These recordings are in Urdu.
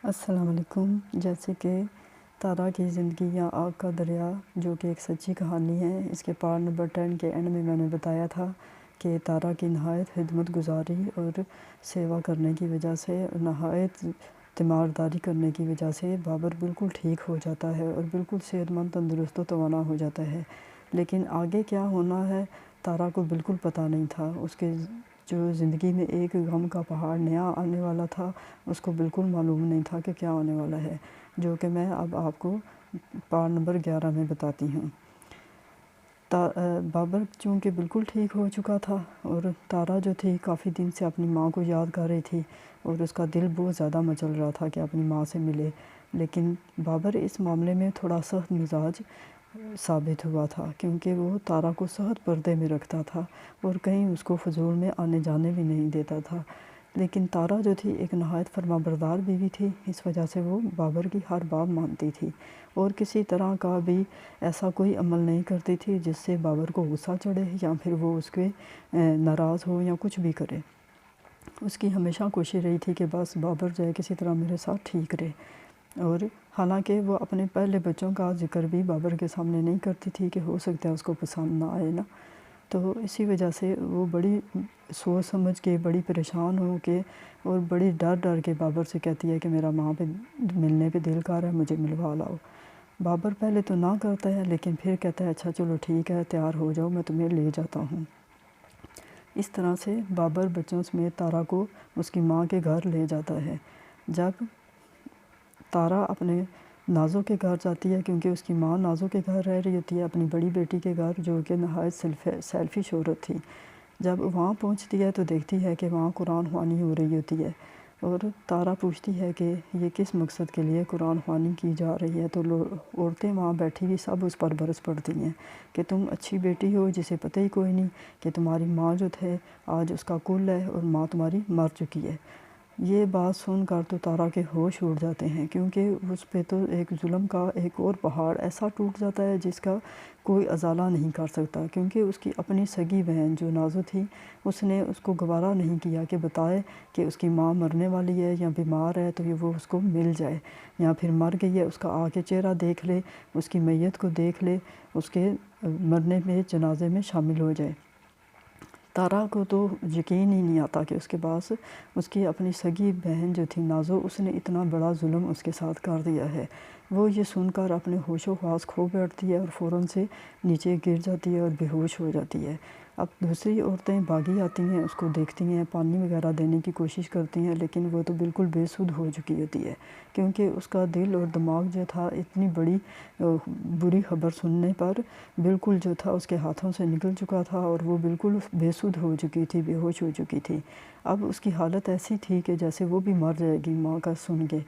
السلام علیکم۔ جیسے کہ تارا کی زندگی یا آگ کا دریا، جو کہ ایک سچی کہانی ہے، اس کے پارٹ نمبر 10 کے اینڈ میں نے بتایا تھا کہ تارا کی نہایت خدمت گزاری اور سیوا کرنے کی وجہ سے، نہایت تیمارداری کرنے کی وجہ سے بابر بالکل ٹھیک ہو جاتا ہے اور بالکل صحت مند، تندرست و توانا ہو جاتا ہے۔ لیکن آگے کیا ہونا ہے تارا کو بالکل پتہ نہیں تھا۔ اس کے جو زندگی میں ایک غم کا پہاڑ نیا آنے والا تھا، اس کو بالکل معلوم نہیں تھا کہ کیا ہونے والا ہے، جو کہ میں اب آپ کو پارٹ نمبر 11 میں بتاتی ہوں۔ بابر چونکہ بالکل ٹھیک ہو چکا تھا اور تارا جو تھی کافی دن سے اپنی ماں کو یاد کر رہی تھی اور اس کا دل بہت زیادہ مچل رہا تھا کہ اپنی ماں سے ملے، لیکن بابر اس معاملے میں تھوڑا سخت مزاج ثابت ہوا تھا، کیونکہ وہ تارا کو سخت پردے میں رکھتا تھا اور کہیں اس کو فضول میں آنے جانے بھی نہیں دیتا تھا۔ لیکن تارا جو تھی ایک نہایت فرما بردار بیوی تھی، اس وجہ سے وہ بابر کی ہر بات مانتی تھی اور کسی طرح کا بھی ایسا کوئی عمل نہیں کرتی تھی جس سے بابر کو غصہ چڑھے یا پھر وہ اس کے ناراض ہو یا کچھ بھی کرے۔ اس کی ہمیشہ کوشش رہی تھی کہ بس بابر جو ہے کسی طرح میرے ساتھ ٹھیک رہے، اور حالانکہ وہ اپنے پہلے بچوں کا ذکر بھی بابر کے سامنے نہیں کرتی تھی کہ ہو سکتا ہے اس کو پسند نہ آئے نا، تو اسی وجہ سے وہ بڑی سوچ سمجھ کے، بڑی پریشان ہو کے اور بڑی ڈر کے بابر سے کہتی ہے کہ میرا ماں پہ ملنے پہ دل کر رہا ہے، مجھے ملوا لاؤ۔ بابر پہلے تو نہ کرتا ہے، لیکن پھر کہتا ہے اچھا چلو ٹھیک ہے، تیار ہو جاؤ، میں تمہیں لے جاتا ہوں۔ اس طرح سے بابر بچوں سمیت تارا کو اس کی ماں کے گھر لے جاتا ہے۔ جب تارا اپنے نازو کے گھر جاتی ہے، کیونکہ اس کی ماں نازو کے گھر رہ رہی ہوتی ہے، اپنی بڑی بیٹی کے گھر، جو کہ نہایت سیلفش عورت تھی، جب وہاں پہنچتی ہے تو دیکھتی ہے کہ وہاں قرآن خوانی ہو رہی ہوتی ہے، اور تارا پوچھتی ہے کہ یہ کس مقصد کے لیے قرآن خوانی کی جا رہی ہے، تو عورتیں وہاں بیٹھی ہوئی سب اس پر برس پڑتی ہیں کہ تم اچھی بیٹی ہو جسے پتہ ہی کوئی نہیں کہ تمہاری ماں جو تھے آج اس کا کل ہے اور ماں تمہاری مر چکی ہے۔ یہ بات سن کر تو تارا کے ہوش اڑ جاتے ہیں، کیونکہ اس پہ تو ایک ظلم کا ایک اور پہاڑ ایسا ٹوٹ جاتا ہے جس کا کوئی ازالہ نہیں کر سکتا، کیونکہ اس کی اپنی سگی بہن جو نازو تھی، اس نے اس کو گوارا نہیں کیا کہ بتائے کہ اس کی ماں مرنے والی ہے یا بیمار ہے تو وہ اس کو مل جائے، یا پھر مر گئی ہے اس کا آ کے چہرہ دیکھ لے، اس کی میت کو دیکھ لے، اس کے مرنے میں جنازے میں شامل ہو جائے۔ تارا کو تو یقین ہی نہیں آتا کہ اس کے پاس اس کی اپنی سگی بہن جو تھی نازو، اس نے اتنا بڑا ظلم اس کے ساتھ کر دیا ہے۔ وہ یہ سن کر اپنے ہوش و حواس کھو بیٹھتی ہے اور فوراً سے نیچے گر جاتی ہے اور بے ہوش ہو جاتی ہے۔ اب دوسری عورتیں باغی آتی ہیں، اس کو دیکھتی ہیں، پانی وغیرہ دینے کی کوشش کرتی ہیں، لیکن وہ تو بالکل بے سدھ ہو چکی ہوتی ہے، کیونکہ اس کا دل اور دماغ جو تھا اتنی بڑی بری خبر سننے پر بالکل جو تھا اس کے ہاتھوں سے نکل چکا تھا اور وہ بالکل بے سدھ ہو چکی تھی، بے ہوش ہو چکی تھی۔ اب اس کی حالت ایسی تھی کہ جیسے وہ بھی مر جائے گی ماں کا سن کے۔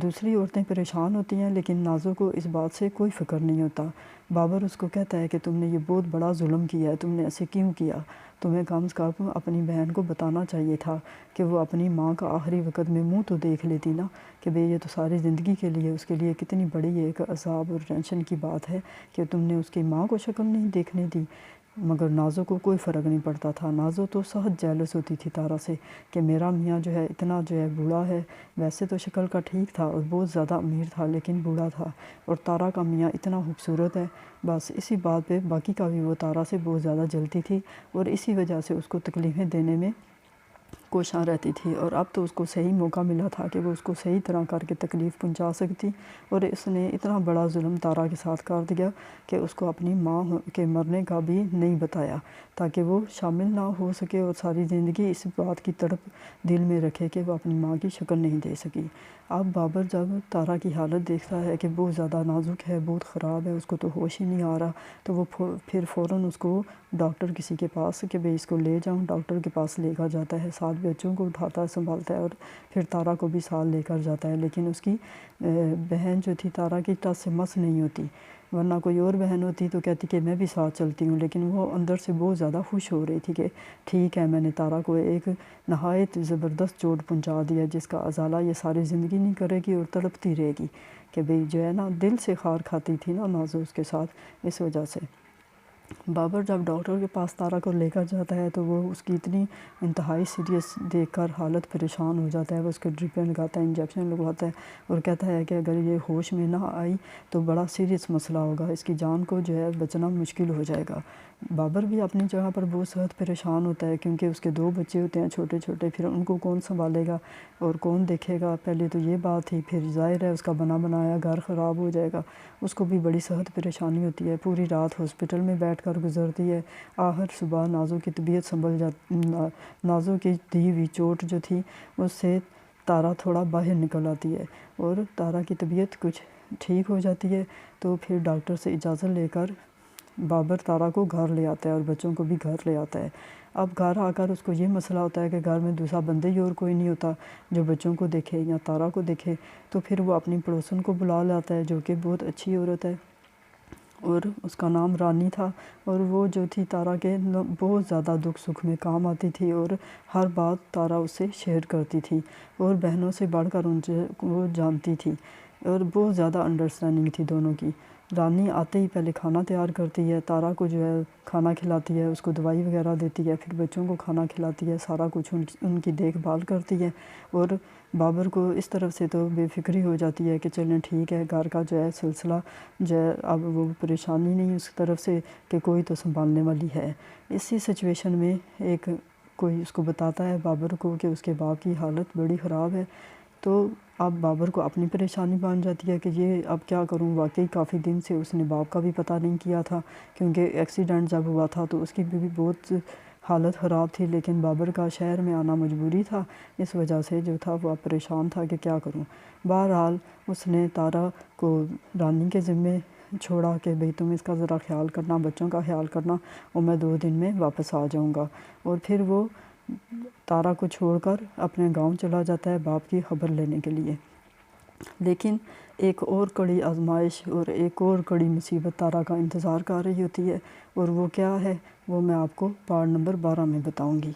دوسری عورتیں پریشان ہوتی ہیں، لیکن نازو کو اس بات سے کوئی فکر نہیں ہوتا۔ بابر اس کو کہتا ہے کہ تم نے یہ بہت بڑا ظلم کیا ہے، تم نے ایسے کیوں کیا؟ تمہیں کم از کم اپنی بہن کو بتانا چاہیے تھا کہ وہ اپنی ماں کا آخری وقت میں منہ تو دیکھ لیتی نا، کہ بھئی یہ تو ساری زندگی کے لیے اس کے لیے کتنی بڑی ایک عذاب اور ٹینشن کی بات ہے کہ تم نے اس کی ماں کو شکل نہیں دیکھنے دی۔ مگر نازو کو کوئی فرق نہیں پڑتا تھا۔ نازو تو سخت جیلس ہوتی تھی تارا سے کہ میرا میاں جو ہے اتنا جو ہے بوڑھا ہے، ویسے تو شکل کا ٹھیک تھا اور بہت زیادہ امیر تھا لیکن بوڑھا تھا، اور تارا کا میاں اتنا خوبصورت ہے۔ بس اسی بات پہ باقی کا بھی وہ تارا سے بہت زیادہ جلتی تھی اور اسی وجہ سے اس کو تکلیفیں دینے میں کوشاں رہتی تھی، اور اب تو اس کو صحیح موقع ملا تھا کہ وہ اس کو صحیح طرح کر کے تکلیف پہنچا سکتی، اور اس نے اتنا بڑا ظلم تارا کے ساتھ کر دیا کہ اس کو اپنی ماں کے مرنے کا بھی نہیں بتایا، تاکہ وہ شامل نہ ہو سکے اور ساری زندگی اس بات کی تڑپ دل میں رکھے کہ وہ اپنی ماں کی شکل نہیں دے سکی۔ اب بابر جب تارا کی حالت دیکھتا ہے کہ بہت زیادہ نازک ہے، بہت خراب ہے، اس کو تو ہوش ہی نہیں آ رہا، تو وہ پھر فوراً اس کو ڈاکٹر کسی کے پاس کہ بھئی اس کو لے جاؤں، ڈاکٹر کے پاس لے کر جاتا ہے، 7 بچوں کو اٹھاتا ہے، سنبھالتا ہے اور پھر تارا کو بھی ساتھ لے کر جاتا ہے۔ لیکن اس کی بہن جو تھی تارا کی ٹس سے مس نہیں ہوتی، ورنہ کوئی اور بہن ہوتی تو کہتی کہ میں بھی ساتھ چلتی ہوں، لیکن وہ اندر سے بہت زیادہ خوش ہو رہی تھی کہ ٹھیک ہے، میں نے تارا کو ایک نہایت زبردست چوٹ پہنچا دیا جس کا ازالہ یہ ساری زندگی نہیں کرے گی اور تڑپتی رہے گی، کہ بھئی جو ہے نا دل سے خار کھاتی تھی نا نازو اس کے ساتھ، اس وجہ سے۔ بابر جب ڈاکٹر کے پاس تارا کو لے کر جاتا ہے تو وہ اس کی اتنی انتہائی سیریس دیکھ کر حالت پریشان ہو جاتا ہے. وہ اس کو ڈرپیں لگاتا ہے، انجیکشن لگواتا ہے اور کہتا ہے کہ اگر یہ ہوش میں نہ آئی تو بڑا سیریس مسئلہ ہوگا، اس کی جان کو جو ہے بچنا مشکل ہو جائے گا. بابر بھی اپنی جگہ پر بہت سخت پریشان ہوتا ہے کیونکہ اس کے 2 بچے ہوتے ہیں چھوٹے چھوٹے، پھر ان کو کون سنبھالے گا اور کون دیکھے گا. پہلے تو یہ بات تھی، پھر ظاہر ہے اس کا بنا بنایا گھر خراب ہو جائے گا. اس کو بھی بڑی سخت پریشانی ہوتی ہے، پوری رات ہاسپٹل میں بیٹھ کر گزرتی ہے. آخر صبح نازو کی طبیعت سنبھل نازو کی دی ہوئی چوٹ جو تھی اس سے تارا تھوڑا باہر نکل آتی ہے اور تارا کی طبیعت کچھ ٹھیک ہو جاتی ہے. تو پھر ڈاکٹر سے اجازت لے کر بابر تارا کو گھر لے آتا ہے اور بچوں کو بھی گھر لے آتا ہے. اب گھر آ کر اس کو یہ مسئلہ ہوتا ہے کہ گھر میں دوسرا بندے ہی اور کوئی نہیں ہوتا جو بچوں کو دیکھے یا تارا کو دیکھے. تو پھر وہ اپنی پڑوسن کو بلا لاتا ہے جو کہ بہت اچھی عورت ہے اور اس کا نام رانی تھا، اور وہ جو تھی تارا کے بہت زیادہ دکھ سکھ میں کام آتی تھی اور ہر بات تارا اس سے شیئر کرتی تھی اور بہنوں سے بڑھ کر ان سے وہ جانتی تھی اور بہت زیادہ انڈرسٹینڈنگ تھی دونوں کی. رانی آتے ہی پہلے کھانا تیار کرتی ہے، تارا کو جو ہے کھانا کھلاتی ہے، اس کو دوائی وغیرہ دیتی ہے، پھر بچوں کو کھانا کھلاتی ہے، سارا کچھ ان کی دیکھ بھال کرتی ہے. اور بابر کو اس طرف سے تو بے فکری ہو جاتی ہے کہ چلیں ٹھیک ہے، گھر کا جو ہے سلسلہ جو ہے اب وہ پریشانی نہیں اس طرف سے کہ کوئی تو سنبھالنے والی ہے. اسی سچویشن میں ایک کوئی اس کو بتاتا ہے بابر کو کہ اس کے باپ کی حالت بڑی خراب ہے. تو اب بابر کو اپنی پریشانی بن جاتی ہے کہ یہ اب کیا کروں. واقعی کافی دن سے اس نے باپ کا بھی پتہ نہیں کیا تھا کیونکہ ایکسیڈنٹ جب ہوا تھا تو اس کی بھی بہت حالت خراب تھی، لیکن بابر کا شہر میں آنا مجبوری تھا، اس وجہ سے جو تھا وہ پریشان تھا کہ کیا کروں. بہرحال اس نے تارا کو رانی کے ذمے چھوڑا کہ بھئی تم اس کا ذرا خیال کرنا، بچوں کا خیال کرنا اور میں 2 دن میں واپس آ جاؤں گا. اور پھر وہ تارا کو چھوڑ کر اپنے گاؤں چلا جاتا ہے باپ کی خبر لینے کے لیے. لیکن ایک اور کڑی آزمائش اور ایک اور کڑی مصیبت تارا کا انتظار کر رہی ہوتی ہے، اور وہ کیا ہے وہ میں آپ کو پارٹ نمبر 12 میں بتاؤں گی.